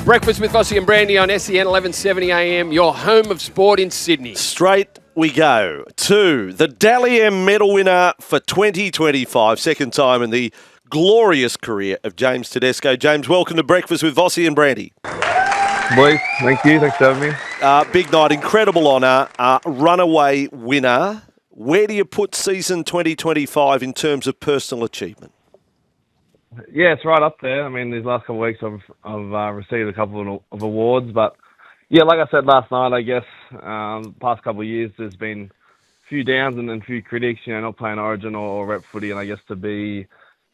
Breakfast with Vossy and Brandy on SEN 1170 AM, your home of sport in Sydney. Straight we go to the Dally M medal winner for 2025, second time in the glorious career of James Tedesco. James, welcome to Breakfast with Vossy and Brandy. Boys, thank you. Thanks for having me. Big night, incredible honour, runaway winner. Where do you put season 2025 in terms of personal achievement? Yeah, it's right up there. I mean, these last couple of weeks I've received a couple of awards, but yeah, like I said last night, I guess the past couple of years there's been a few downs and a few critics, not playing Origin or rep footy, and I guess to be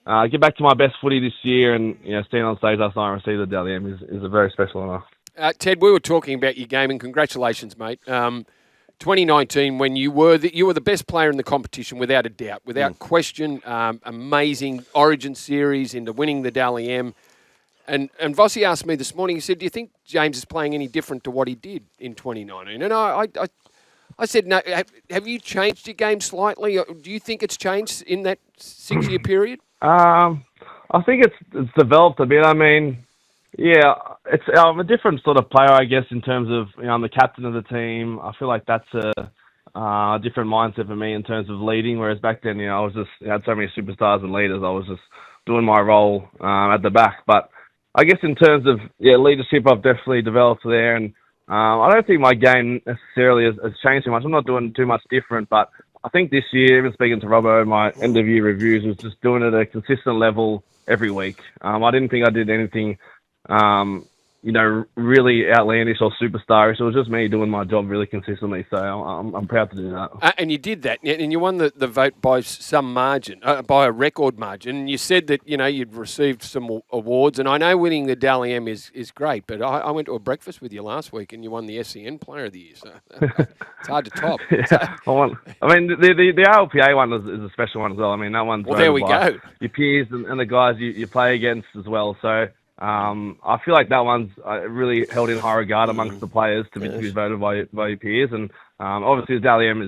get back to my best footy this year and stand on stage last night and receive the Dally M is a very special honour. Ted, we were talking about your game, and congratulations, mate. 2019, when you were the best player in the competition, without a doubt, without question. Amazing Origin series into winning the Dally M. And Vossy asked me this morning, he said, do you think James is playing any different to what he did in 2019? And I said, no, have you changed your game slightly? Do you think it's changed in that 6-year period? I think it's developed a bit. I mean, yeah, I'm a different sort of player, I guess, in terms of, I'm the captain of the team. I feel like that's a different mindset for me in terms of leading, whereas back then, I was just, had so many superstars and leaders. I was just doing my role at the back. But I guess in terms of, leadership, I've definitely developed there. And I don't think my game necessarily has changed too much. I'm not doing too much different, but I think this year, even speaking to Robbo in my end-of-year reviews, was just doing it at a consistent level every week. I didn't think I did anything really outlandish or superstarish. It was just me doing my job really consistently. So I'm proud to do that. And you did that, and you won the vote by some margin, by a record margin. And you said that, you'd received some awards. And I know winning the Dally M is great, but I went to a breakfast with you last week and you won the SEN Player of the Year. So it's hard to top. The RLPA one is a special one as well. I mean, that one's there we go. Your peers and the guys you play against as well. So I feel like that one's really held in high regard amongst the players to be voted by your peers, and obviously the Dally M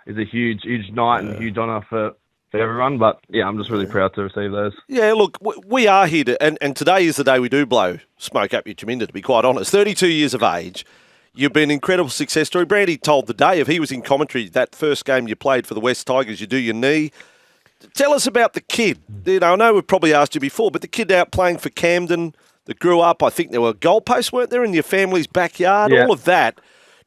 is a huge night and a huge honour for everyone. But I'm just really proud to receive those. Yeah, look, we are here and today is the day we do blow smoke up your Jaminda, to be quite honest. 32 years of age. You've been an incredible success story. Brandy told the day, if he was in commentary, that first game you played for the West Tigers, you do your knee. Tell us about the kid. I know we've probably asked you before, but the kid out playing for Camden that grew up, I think there were goalposts, weren't there, in your family's backyard, all of that.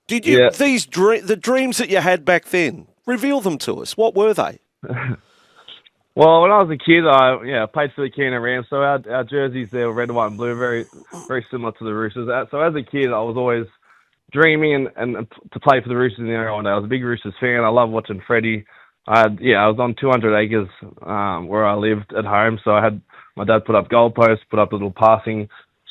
Did you, the dreams that you had back then, reveal them to us. What were they? Well, when I was a kid, I played for the Keena Rams, so our jerseys, they were red, white and blue, very, very similar to the Roosters. So as a kid, I was always dreaming and to play for the Roosters in the NRL one day. I was a big Roosters fan. I love watching Freddie. I was on 200 acres where I lived at home, so I had my dad put up goalposts, put up a little passing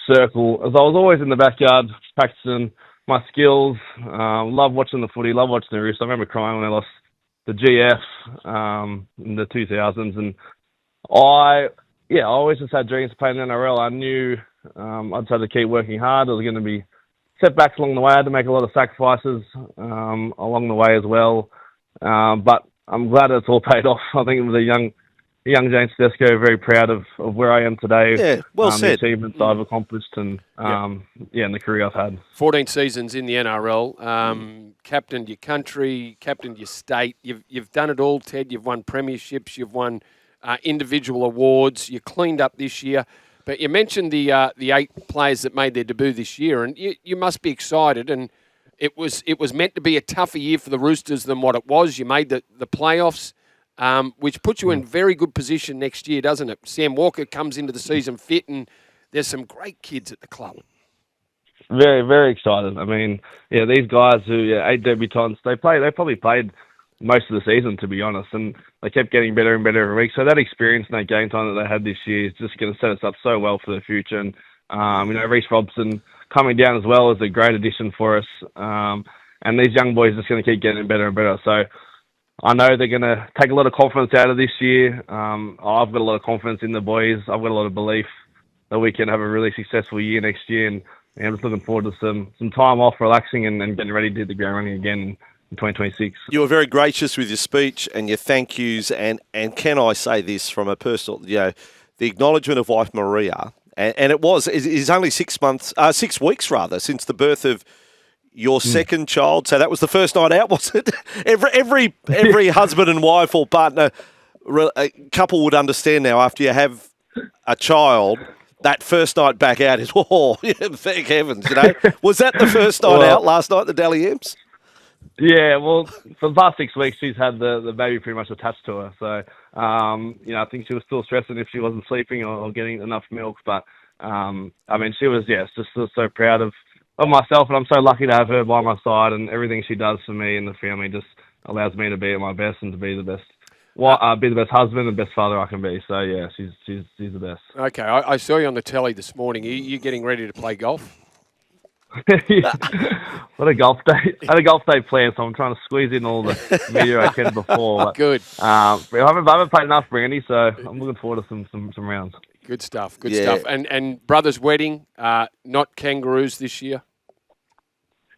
circle. As I was always in the backyard practicing my skills. Love watching the footy, love watching the Roosters. I remember crying when I lost the GF in the 2000s, and I always just had dreams of playing in the NRL. I knew I'd have to keep working hard. There was going to be setbacks along the way. I had to make a lot of sacrifices along the way as well, but I'm glad it's all paid off. I think with the young James Tedesco, very proud of where I am today. Yeah, well said. The achievements I've accomplished and and the career I've had. 14 seasons in the NRL, captained your country, captained your state. You've done it all, Ted. You've won premierships. You've won individual awards. You cleaned up this year. But you mentioned the 8 players that made their debut this year, and you must be excited. And it was meant to be a tougher year for the Roosters than what it was. You made the playoffs, which puts you in very good position next year, doesn't it? Sam Walker comes into the season fit, and there's some great kids at the club. Very, very excited. I mean, these guys who 8 debutants, they probably played most of the season, to be honest, and they kept getting better and better every week. So that experience and that game time that they had this year is just going to set us up so well for the future. And Reece Robson coming down as well is a great addition for us. And these young boys are just going to keep getting better and better. So I know they're going to take a lot of confidence out of this year. I've got a lot of confidence in the boys. I've got a lot of belief that we can have a really successful year next year. And I'm just looking forward to some time off, relaxing, and getting ready to hit the ground running again in 2026. You were very gracious with your speech and your thank yous. And can I say this from a personal, the acknowledgement of wife Maria And it's only 6 weeks rather, since the birth of your second child. So that was the first night out, was it? Every husband and wife or partner couple would understand now, after you have a child, that first night back out is, thank heavens, Was that the first night out last night, the Dally M's? Yeah, well, for the past 6 weeks, she's had the baby pretty much attached to her. So, I think she was still stressing if she wasn't sleeping or getting enough milk. But, she was, just so proud of myself. And I'm so lucky to have her by my side. And everything she does for me and the family just allows me to be at my best and to be the best. Be the best husband and best father I can be. So, yeah, she's the best. Okay, I saw you on the telly this morning. Are you getting ready to play golf? What a golf day! I had a golf day planned, so I'm trying to squeeze in all the media I can before. But, Good. I haven't played enough, Brandy, so I'm looking forward to some rounds. Good stuff. Good stuff. And brother's wedding, not kangaroos this year.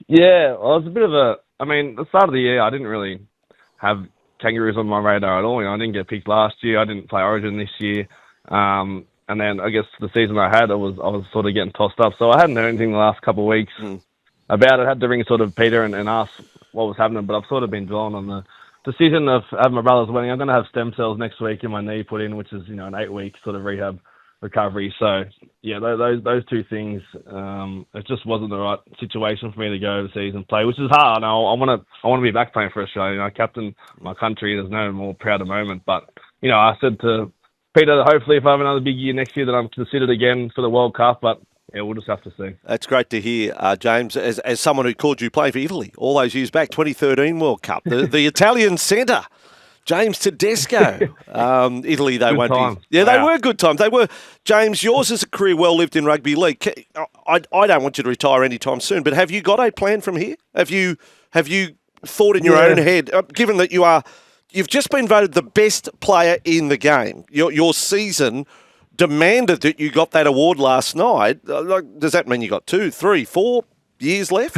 Yeah, well, it was a bit of the start of the year, I didn't really have kangaroos on my radar at all. I didn't get picked last year. I didn't play Origin this year. And then I guess the season I had, I was sort of getting tossed up. So I hadn't heard anything the last couple of weeks about it. I had to ring sort of Peter and ask what was happening. But I've sort of been dwelling on the decision of having my brother's wedding. I'm going to have stem cells next week in my knee put in, which is, an 8-week sort of rehab recovery. So, yeah, those two things, it just wasn't the right situation for me to go overseas and play, which is hard. I want to be back playing for Australia. I captain my country. There's no more prouder moment. But, I said to Peter, hopefully if I have another big year next year that I'm considered again for the World Cup, but yeah, we'll just have to see. That's great to hear, James, as someone who called you play for Italy all those years back, 2013 World Cup. The Italian centre, James Tedesco. Italy, they good won't times. be. Yeah, Wow. They were good times. They were. James, yours is a career well lived in rugby league. I don't want you to retire anytime soon, but have you got a plan from here? Have you thought in your own head, given that you've just been voted the best player in the game. Your season demanded that you got that award last night. Does that mean you got 2, 3, 4 years left?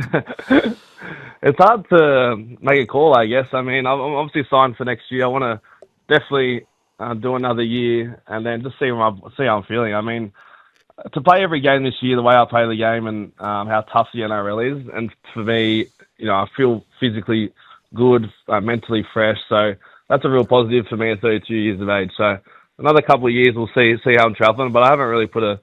It's hard to make a call, I guess. I'm obviously signed for next year. I want to definitely do another year and then just see how I'm feeling. To play every game this year, the way I play the game and how tough the NRL is, and for me, I feel physically good, mentally fresh. So that's a real positive for me at 32 years of age. So another couple of years, we'll see how I'm traveling. But I haven't really put a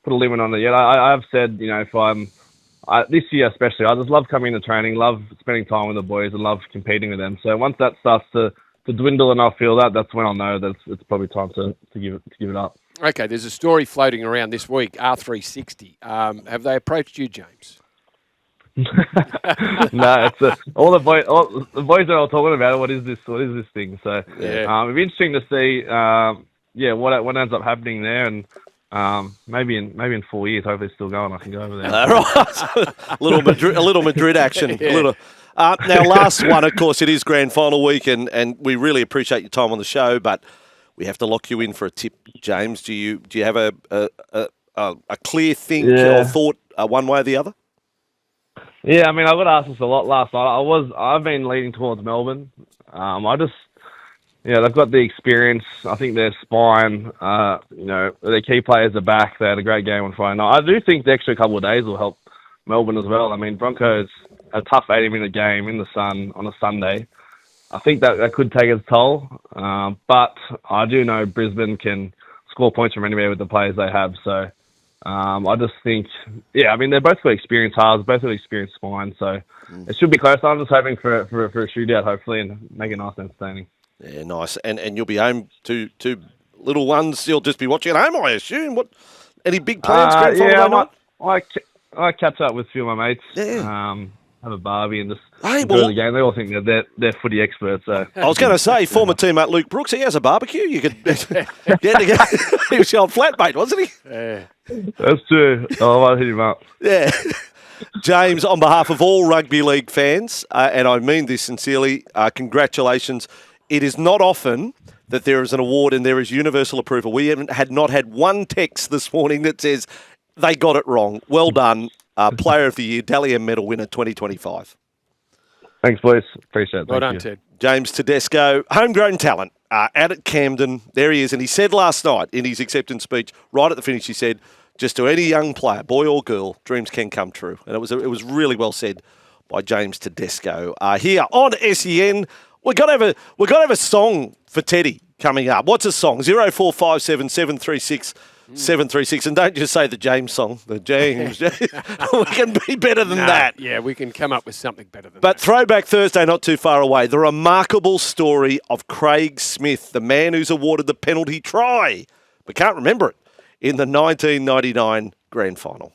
limit on it yet. I've said, if this year especially, I just love coming to training, love spending time with the boys, and love competing with them. So once that starts to dwindle and I feel that's when I'll know that it's probably time to give it up. Okay, there's a story floating around this week, R360. Have they approached you, James? No, it's all the boys are all talking about it. What is this thing? So it'll be interesting to see what ends up happening there, and maybe in 4 years, hopefully it's still going. I can go over there. Right, a little Madrid action. Yeah. Now, last one, of course, it is grand final week, and we really appreciate your time on the show, but we have to lock you in for a tip, James. Do you have a clear think or thought one way or the other? Yeah, I got asked this a lot last night. I've been leaning towards Melbourne. They've got the experience. I think their spine, their key players are back. They had a great game on Friday night. I do think the extra couple of days will help Melbourne as well. Broncos a tough 80-minute game in the sun on a Sunday. I think that could take its toll. But I do know Brisbane can score points from anywhere with the players they have. So I just think, they're both got experienced halves, both got experienced spine. So it should be close. I'm just hoping for a shootout, hopefully, and make it nice and entertaining. Yeah, nice. And you'll be home to little ones. You'll just be watching at home, I assume. Any big plans? I catch up with a few of my mates. Yeah. Have a barbie and just enjoy the game. They all think they're footy experts. So I was going to say, former teammate Luke Brooks, he has a barbecue. You could get together. He was your flatmate, wasn't he? Yeah. That's true. Oh, I'll hit him up. Yeah. James, on behalf of all rugby league fans, and I mean this sincerely, congratulations. It is not often that there is an award and there is universal approval. We had not had one text this morning that says they got it wrong. Well done. Player of the Year, Dally M Medal winner 2025. Thanks, boys. Appreciate it. Well done, Ted. James Tedesco, homegrown talent, out at Camden. There he is. And he said last night in his acceptance speech, right at the finish, he said, just to any young player, boy or girl, dreams can come true. And it was really well said by James Tedesco. Here on SEN, we've got to have a song for Teddy coming up. What's a song? 0457 736 736. And don't just say the James song. The James. We can be better than that. Yeah, we can come up with something better than But that. Throwback Thursday, not too far away. The remarkable story of Craig Smith, the man who's awarded the penalty try, but can't remember it, in the 1999 Grand Final.